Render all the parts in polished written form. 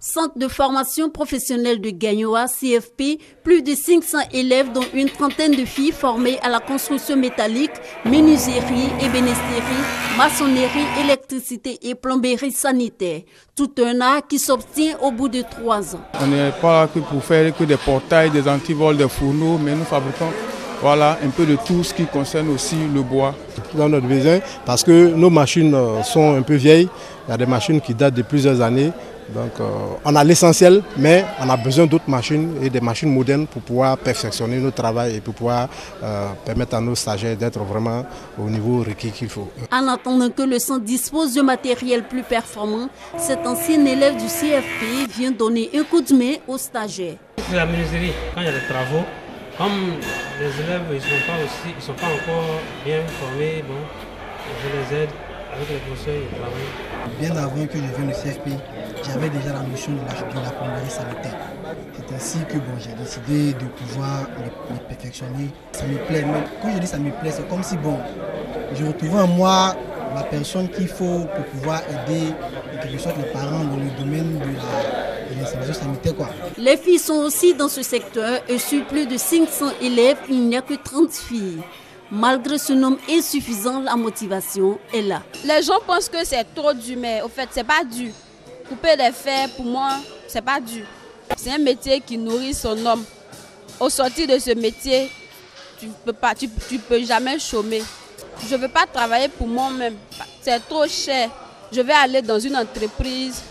Centre de formation professionnelle de Gagnoa, CFP, plus de 500 élèves dont une trentaine de filles formées à la construction métallique, menuiserie, ébénisterie, maçonnerie, électricité et plomberie sanitaire. Tout un art qui s'obtient au bout de 3 ans. On n'est pas là que pour faire que des portails, des antivols, des fourneaux, mais nous fabriquons un peu de tout ce qui concerne aussi le bois. Dans notre besoin, parce que nos machines sont un peu vieilles, il y a des machines qui datent de plusieurs années. Donc on a l'essentiel, mais on a besoin d'autres machines et des machines modernes pour pouvoir perfectionner notre travail et pour pouvoir permettre à nos stagiaires d'être vraiment au niveau requis qu'il faut. En attendant que le centre dispose de matériel plus performant, cet ancien élève du CFP vient donner un coup de main aux stagiaires. C'est la menuiserie, quand il y a des travaux, comme les élèves ils sont pas encore bien formés, bon, je les aide. Avec les professeurs, ils travaillent. Bien avant que je vienne au CFP, j'avais déjà la notion de la plomberie sanitaire. C'est ainsi que j'ai décidé de pouvoir me perfectionner. Ça me plaît, mais quand je dis ça me plaît, c'est comme si je retrouvais en moi la personne qu'il faut pour pouvoir aider en quelque sorte les parents dans le domaine de l'installation sanitaire. Les filles sont aussi dans ce secteur et sur plus de 500 élèves, il n'y a que 30 filles. Malgré ce nombre insuffisant, la motivation est là. Les gens pensent que c'est trop dur, mais au fait, c'est pas dur. Couper des fers, pour moi, c'est pas dur. C'est un métier qui nourrit son homme. Au sortir de ce métier, tu peux jamais chômer. Je ne veux pas travailler pour moi-même. C'est trop cher. Je vais aller dans une entreprise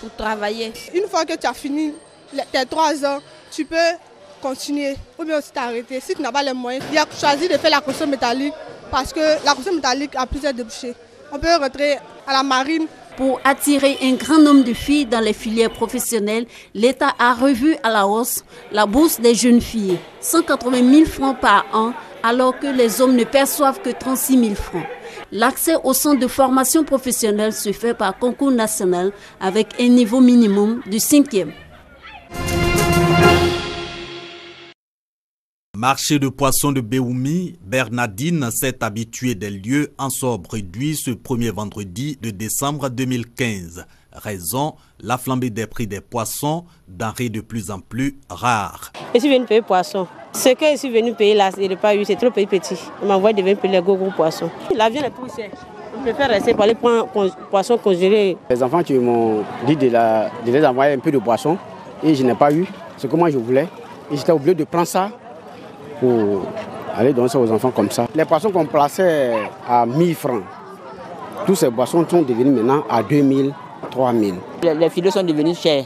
pour travailler. Une fois que tu as fini tes 3 ans, tu peux continuer ou bien aussi t'arrêter. Si tu n'as pas les moyens, il a choisi de faire la construction métallique parce que la construction métallique a plusieurs débouchés. On peut rentrer à la marine. Pour attirer un grand nombre de filles dans les filières professionnelles, l'État a revu à la hausse la bourse des jeunes filles, 180 000 francs par an, alors que les hommes ne perçoivent que 36 000 francs. L'accès au centre de formation professionnelle se fait par concours national avec un niveau minimum de 5e. Marché de poissons de Béoumi, Bernardine s'est habituée des lieux en sort réduit ce premier vendredi de décembre 2015. Raison, la flambée des prix des poissons, denrées de plus en plus rares. Je suis venu payer poisson. Ce que je suis venu payer là, je n'ai pas eu, c'est trop petit. On m'envoie de venir payer les gros poissons. La viande est plus chère. On préfère rester pour les poissons congelés. Les enfants qui m'ont dit de les envoyer un peu de poisson et je n'ai pas eu ce que moi je voulais. Et j'étais obligé de prendre ça pour aller donner ça aux enfants comme ça. Les poissons qu'on plaçait à 1000 francs, tous ces poissons sont devenus maintenant à 2000, 3000. Les filets sont devenus chers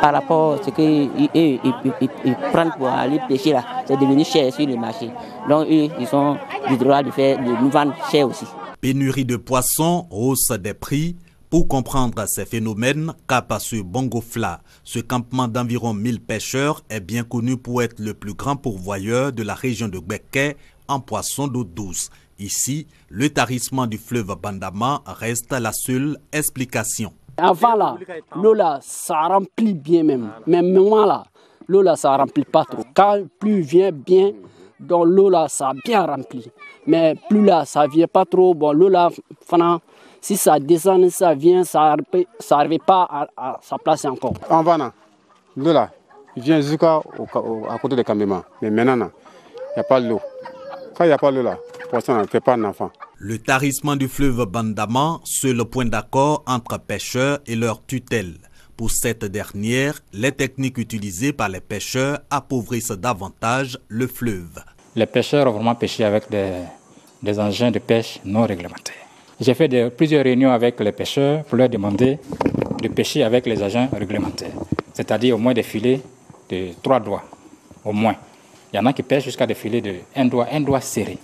par rapport à ce qu'ils prennent pour aller pêcher là. C'est devenu cher sur le marché. Donc eux, ils ont le droit de nous vendre cher aussi. Pénurie de poissons, hausse des prix. Pour comprendre ces phénomènes, Cap à ce Bongofla, ce campement d'environ 1000 pêcheurs est bien connu pour être le plus grand pourvoyeur de la région de Gbeke en poissons d'eau douce. Ici, le tarissement du fleuve Bandama reste la seule explication. Avant là, l'eau là, ça remplit bien même. Mais maintenant là, l'eau là, ça remplit pas trop. Quand plus vient bien, donc l'eau là, ça a bien rempli. Mais plus là, ça vient pas trop. Bon, l'eau là, si ça descend, ça vient, ça n'arrive pas à sa place encore. En Vana, l'eau là, il vient jusqu'à à côté des caméras. Mais maintenant, il n'y a pas l'eau. Quand il n'y a pas l'eau là, le poisson ne fait pas un enfant. Le tarissement du fleuve Bandama, seul point d'accord entre pêcheurs et leur tutelle. Pour cette dernière, les techniques utilisées par les pêcheurs appauvrissent davantage le fleuve. Les pêcheurs ont vraiment pêché avec des engins de pêche non réglementés. J'ai fait plusieurs réunions avec les pêcheurs pour leur demander de pêcher avec les agents réglementaires, c'est-à-dire au moins des filets de 3 doigts, au moins. Il y en a qui pêchent jusqu'à des filets de 1 doigt serré.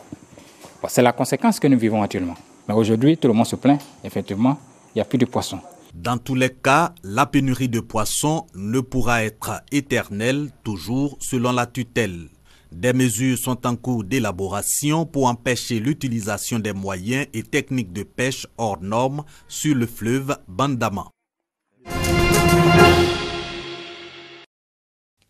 Bon, c'est la conséquence que nous vivons actuellement. Mais aujourd'hui, tout le monde se plaint, effectivement, il n'y a plus de poissons. Dans tous les cas, la pénurie de poissons ne pourra être éternelle, toujours selon la tutelle. Des mesures sont en cours d'élaboration pour empêcher l'utilisation des moyens et techniques de pêche hors normes sur le fleuve Bandama.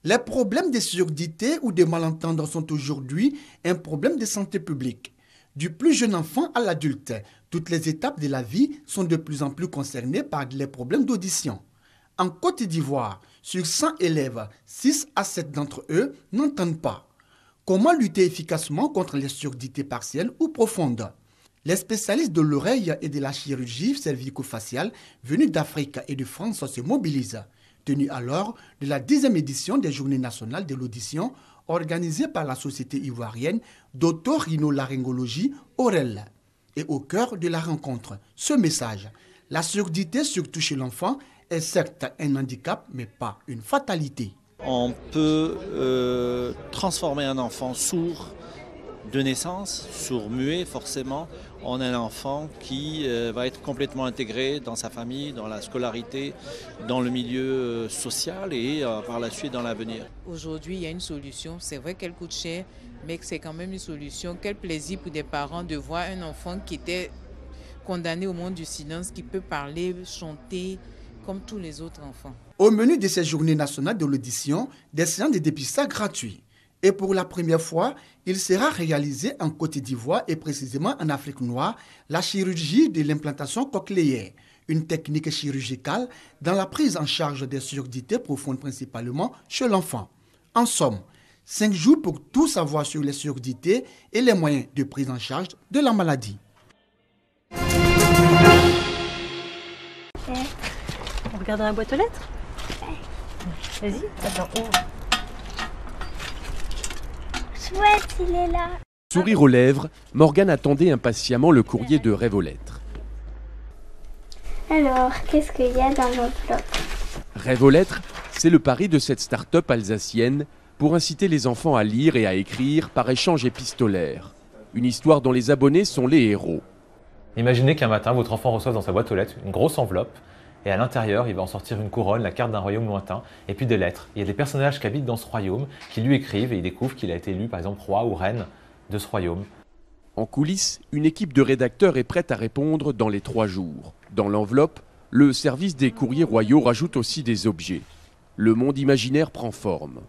Les problèmes de surdité ou de malentendants sont aujourd'hui un problème de santé publique. Du plus jeune enfant à l'adulte, toutes les étapes de la vie sont de plus en plus concernées par les problèmes d'audition. En Côte d'Ivoire, sur 100 élèves, 6 à 7 d'entre eux n'entendent pas. Comment lutter efficacement contre les surdité partielles ou profondes? Les spécialistes de l'oreille et de la chirurgie cervico-faciale venus d'Afrique et de France se mobilisent. Tenue alors de la 10e édition des Journées nationales de l'audition organisée par la Société ivoirienne d'autorinolaryngologie OREL. Et au cœur de la rencontre, ce message: la surdité, surtout chez l'enfant, est certes un handicap, mais pas une fatalité. On peut transformer un enfant sourd de naissance, sourd-muet forcément, en un enfant qui va être complètement intégré dans sa famille, dans la scolarité, dans le milieu social et par la suite dans l'avenir. Aujourd'hui, il y a une solution. C'est vrai qu'elle coûte cher, mais c'est quand même une solution. Quel plaisir pour des parents de voir un enfant qui était condamné au monde du silence, qui peut parler, chanter comme tous les autres enfants. Au menu de ces Journées nationales de l'audition, des séances de dépistage gratuits. Et pour la première fois, il sera réalisé en Côte d'Ivoire et précisément en Afrique noire la chirurgie de l'implantation cochléaire, une technique chirurgicale dans la prise en charge des surdités profondes principalement chez l'enfant. En somme, 5 jours pour tout savoir sur les surdités et les moyens de prise en charge de la maladie. On regarde dans la boîte aux lettres? Vas-y, attends, ouvre. Chouette, il est là. Sourire aux lèvres, Morgane attendait impatiemment le courrier de Rêve aux lettres. Alors, qu'est-ce qu'il y a dans l'enveloppe? Rêve aux lettres, c'est le pari de cette start-up alsacienne pour inciter les enfants à lire et à écrire par échange épistolaire. Une histoire dont les abonnés sont les héros. Imaginez qu'un matin, votre enfant reçoive dans sa boîte aux lettres une grosse enveloppe et à l'intérieur, il va en sortir une couronne, la carte d'un royaume lointain et puis des lettres. Il y a des personnages qui habitent dans ce royaume qui lui écrivent et il découvre qu'il a été élu par exemple roi ou reine de ce royaume. En coulisses, une équipe de rédacteurs est prête à répondre dans les 3 jours. Dans l'enveloppe, le service des courriers royaux rajoute aussi des objets. Le monde imaginaire prend forme.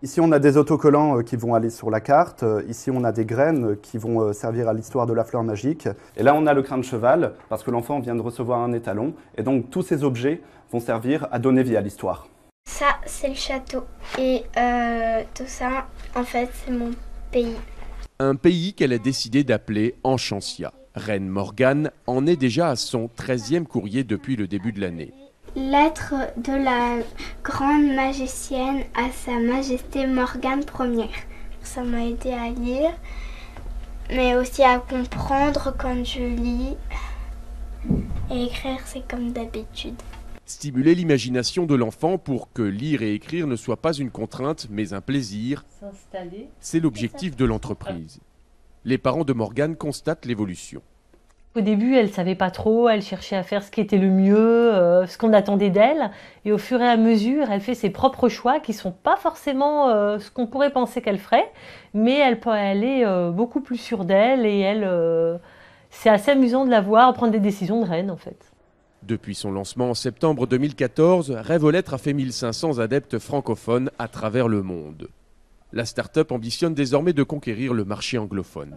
Ici, on a des autocollants qui vont aller sur la carte. Ici, on a des graines qui vont servir à l'histoire de la fleur magique. Et là, on a le crin de cheval, parce que l'enfant vient de recevoir un étalon. Et donc, tous ces objets vont servir à donner vie à l'histoire. Ça, c'est le château. Et tout ça, en fait, c'est mon pays. Un pays qu'elle a décidé d'appeler Enchantia. Reine Morgane en est déjà à son 13e courrier depuis le début de l'année. Lettre de la grande magicienne à sa majesté Morgane Ier. Ça m'a aidé à lire, mais aussi à comprendre quand je lis. Et écrire, c'est comme d'habitude. Stimuler l'imagination de l'enfant pour que lire et écrire ne soit pas une contrainte, mais un plaisir, c'est l'objectif de l'entreprise. Les parents de Morgane constatent l'évolution. Au début, elle ne savait pas trop, elle cherchait à faire ce qui était le mieux, ce qu'on attendait d'elle. Et au fur et à mesure, elle fait ses propres choix qui ne sont pas forcément ce qu'on pourrait penser qu'elle ferait. Mais elle est beaucoup plus sûre d'elle et c'est assez amusant de la voir prendre des décisions de reine en fait. Depuis son lancement en septembre 2014, Rêve aux lettres a fait 1500 adeptes francophones à travers le monde. La start-up ambitionne désormais de conquérir le marché anglophone.